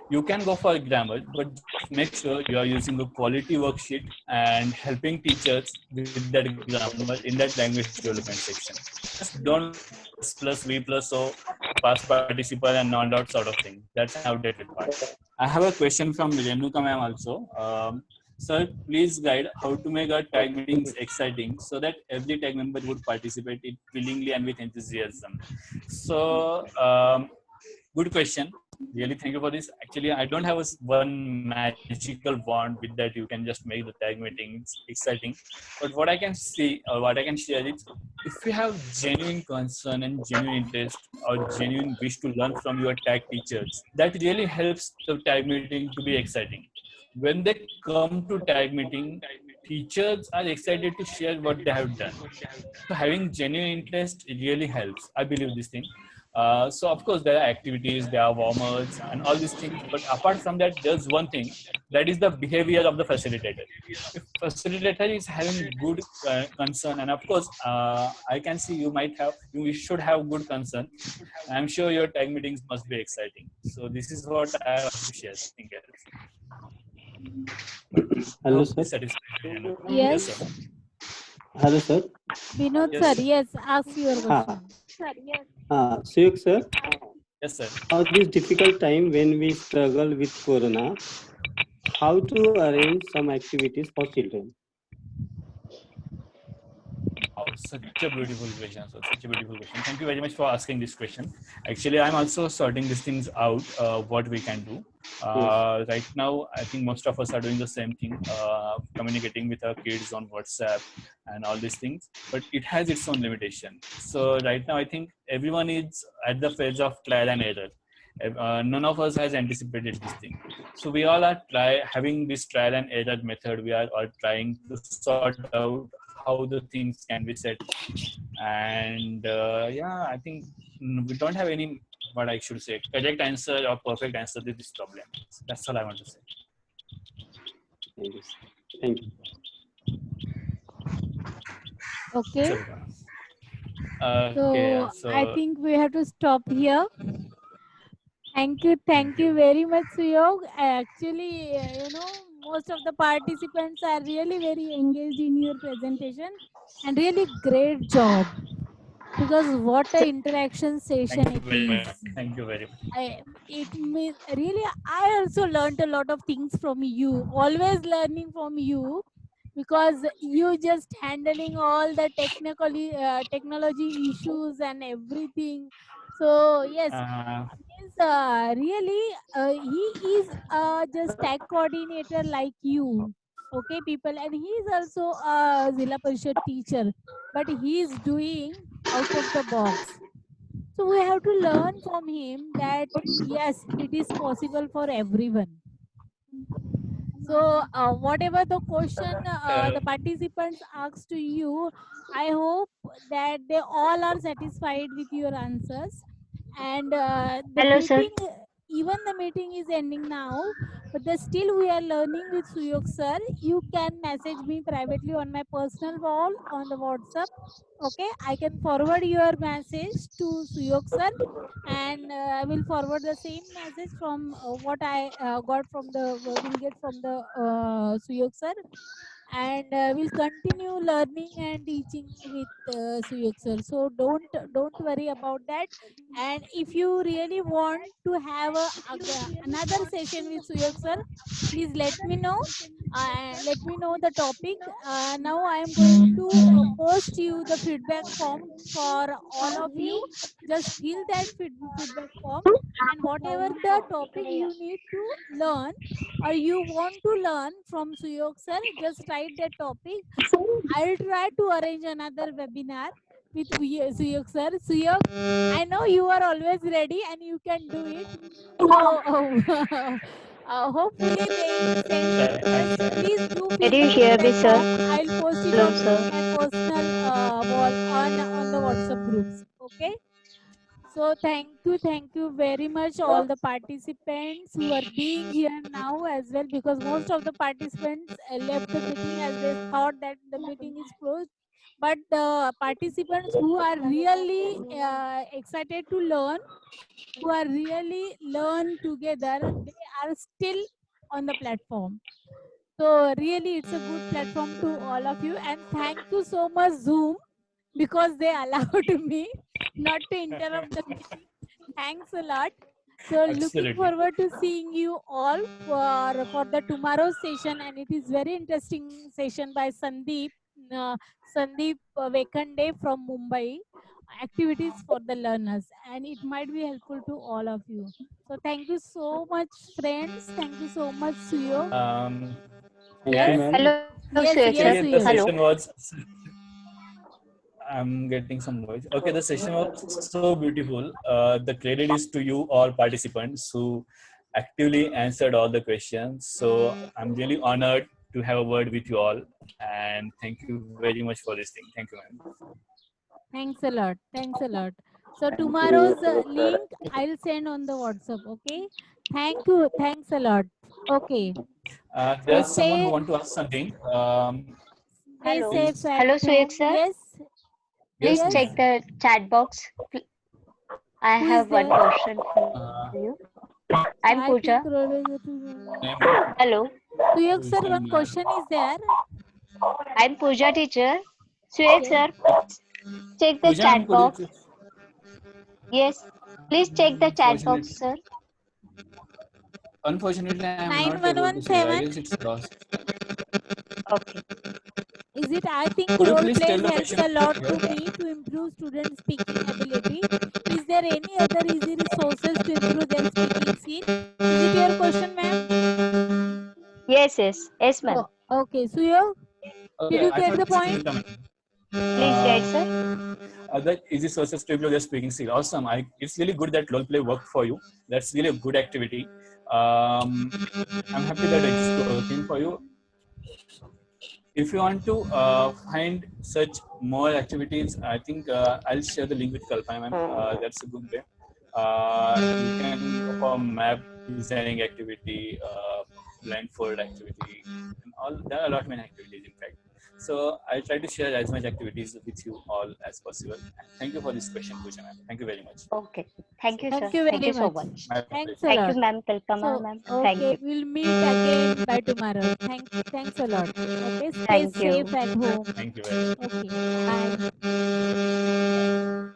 Speaker 4: you can go for grammar, but make sure you are using a quality worksheet and helping teachers with that grammar in that language development section. Just don't plus V plus O, past participle and non-dot sort of thing. That's an outdated part. I have a question from Renuka ma'am also. Sir, please guide how to make our tag meetings exciting so that every tag member would participate it willingly and with enthusiasm. So, good question. Really, thank you for this. Actually, I don't have one magical wand with that you can just make the tag meetings exciting. But what I can see or what I can share is, if you have genuine concern and genuine interest or genuine wish to learn from your tag teachers, that really helps the tag meeting to be exciting. When they come to tag meeting, teachers are excited to share what they have done. So having genuine interest, it really helps. I believe this thing. So of course there are activities, there are warm-ups and all these things. But apart from that, there's one thing, that is the behavior of the facilitator. If facilitator is having good concern, and of course I can see you should have good concern. I'm sure your tag meetings must be exciting. So this is what I have to share.
Speaker 13: Hello, sir.
Speaker 1: Yes.
Speaker 4: Sir.
Speaker 13: Hello, sir.
Speaker 1: Vinod
Speaker 4: Yes.
Speaker 1: sir, yes, ask your question.
Speaker 13: Suyuk, sir.
Speaker 4: Yes, sir.
Speaker 13: At this difficult time when we struggle with Corona, how to arrange some activities for children?
Speaker 4: Oh, such a beautiful question. So, such a beautiful question. Thank you very much for asking this question. Actually, I'm also sorting these things out, what we can do. Right now, I think most of us are doing the same thing, communicating with our kids on WhatsApp and all these things, but it has its own limitation. So right now, I think everyone is at the phase of trial and error. None of us has anticipated this thing. So we all are having this trial and error method. We are all trying to sort out how the things can be set. And yeah, I think we don't have any, what I should say, correct answer or perfect answer to this problem. That's all I want to say.
Speaker 13: Thank you. Thank you.
Speaker 1: Okay.
Speaker 4: Okay,
Speaker 1: So I think we have to stop here. Thank you very much, Suyog. Actually, most of the participants are really very engaged in your presentation, and really great job. Because what an interaction session
Speaker 4: Thank you
Speaker 1: it
Speaker 4: very much.
Speaker 1: is.
Speaker 4: Thank you very much.
Speaker 1: I also learned a lot of things from you. Always learning from you, because you just handling all the technology issues and everything. So yes, really he is just tag coordinator like you. Okay, people, and he is also a Zilla Parishad teacher, but he is doing out of the box. So we have to learn from him that yes, it is possible for everyone. So whatever the question the participants ask to you, I hope that they all are satisfied with your answers. And the
Speaker 6: Hello, sir.
Speaker 1: meeting, even the meeting is ending now, but still we are learning with Suyog sir. You can message me privately on my personal wall on the WhatsApp. Okay, I can forward your message to Suyog sir, and I will forward the same message from what I got from the will get from the Suyog sir, and we'll continue learning and teaching with Suyog sir. So don't worry about that. And if you really want to have another session with Suyog sir, please let me know. Let me know the topic. Now I am going to post you the feedback form for all of you. Just fill that feedback form, and whatever the topic you need to learn or you want to learn from Suyog sir, just write that topic. I'll try to arrange another webinar with Suyog sir. Suyog, I know you are always ready and you can do it. So hopefully they send just please do fill
Speaker 6: Can you
Speaker 1: the
Speaker 6: hear me,
Speaker 1: feedback
Speaker 6: sir?
Speaker 1: form. I'll post it
Speaker 6: Hello,
Speaker 1: on
Speaker 6: sir.
Speaker 1: my personal wall on the WhatsApp groups. Okay. So thank you very much all the participants who are being here now as well, because most of the participants left the meeting as they thought that the meeting is closed. But the participants who are really excited to learn, who are really learn together, they are still on the platform. So really it's a good platform to all of you, and thank you so much Zoom, because they allowed me not to interrupt the meeting. Thanks a lot. So looking
Speaker 4: Absolutely.
Speaker 1: forward to seeing you all for the tomorrow's session, and it is very interesting session by Sandeep Vekande from Mumbai. Activities for the learners, and it might be helpful to all of you. So thank you so much, friends. Thank you so much, Suyo.
Speaker 13: Thank you,
Speaker 1: Yes.
Speaker 13: ma'am.
Speaker 6: Hello,
Speaker 1: Yes.
Speaker 6: Suyog,
Speaker 1: Yes.
Speaker 6: sir.
Speaker 4: Okay, the
Speaker 1: Suyo.
Speaker 4: session was. I'm getting some voice. Okay, the session was so beautiful. The credit is to you all participants who actively answered all the questions. So I'm really honored to have a word with you all, and thank you very much for this thing. Thank you, ma'am.
Speaker 1: Thanks a lot. Thanks a lot. So
Speaker 12: Thank
Speaker 1: tomorrow's
Speaker 12: you.
Speaker 1: link I'll send on the WhatsApp. Okay. Thank you. Thanks a lot. Okay. So
Speaker 4: There's someone who want to ask something.
Speaker 1: stay
Speaker 6: Hello.
Speaker 1: safe at
Speaker 6: Hello, Suyog,
Speaker 1: home.
Speaker 6: sir.
Speaker 1: Yes.
Speaker 6: Please
Speaker 4: Yes,
Speaker 6: check
Speaker 4: ma'am.
Speaker 6: the chat box. I
Speaker 1: Who is
Speaker 6: have one
Speaker 1: there?
Speaker 6: question for you. I'm
Speaker 1: I
Speaker 6: Pooja.
Speaker 1: think
Speaker 6: Hello.
Speaker 1: Suyog sir, one question is there.
Speaker 6: I'm Pooja teacher. Suyog,
Speaker 1: Okay.
Speaker 6: sir, check the
Speaker 4: Pooja, ma'am,
Speaker 6: chat
Speaker 4: could you
Speaker 6: box.
Speaker 4: please?
Speaker 6: Yes. Please check the chat
Speaker 4: Unfortunately,
Speaker 6: box, sir.
Speaker 4: unfortunately, I'm not able to see. I guess it's lost.
Speaker 6: Okay.
Speaker 1: Is it? I think
Speaker 4: Could you
Speaker 1: role
Speaker 4: please tell
Speaker 1: plays
Speaker 4: the
Speaker 1: helps
Speaker 4: question?
Speaker 1: a lot to me to improve student speaking ability. Is there any other easy resources to improve their speaking skill? Is it your question, ma'am?
Speaker 6: Yes, yes. Yes, ma'am.
Speaker 1: Oh, okay. Suyo, did
Speaker 4: Okay,
Speaker 1: you
Speaker 4: I
Speaker 1: get
Speaker 4: thought
Speaker 1: the
Speaker 4: it's
Speaker 1: point?
Speaker 4: Sunita, ma'am.
Speaker 6: Please guide, sir.
Speaker 4: Other easy sources to improve your speaking skill. Awesome. It's really good that role play worked for you. That's really a good activity. I'm happy that it's working for you. If you want to find such more activities, I think I'll share the link with Kalpana, ma'am. That's a good way. You can go for map designing activity, blindfold activity, and all. There are a lot many activities, in fact. So I'll try to share as much activities with you all as possible. And thank you for this question, Pooja, ma'am. Thank you very much.
Speaker 6: Okay. Thank you, sir.
Speaker 1: Thank you
Speaker 6: Thank
Speaker 1: very
Speaker 6: you so
Speaker 1: much.
Speaker 6: much.
Speaker 4: My
Speaker 1: Thanks
Speaker 4: pleasure.
Speaker 1: a
Speaker 6: Thank you,
Speaker 1: lot.
Speaker 6: ma'am. Kalpana,
Speaker 1: So,
Speaker 6: ma'am. Thank
Speaker 1: okay,
Speaker 6: you.
Speaker 1: we'll meet again by tomorrow. Thanks a lot. Okay, stay
Speaker 6: Thank you.
Speaker 1: safe at home.
Speaker 4: Thank you very much.
Speaker 1: Okay, bye.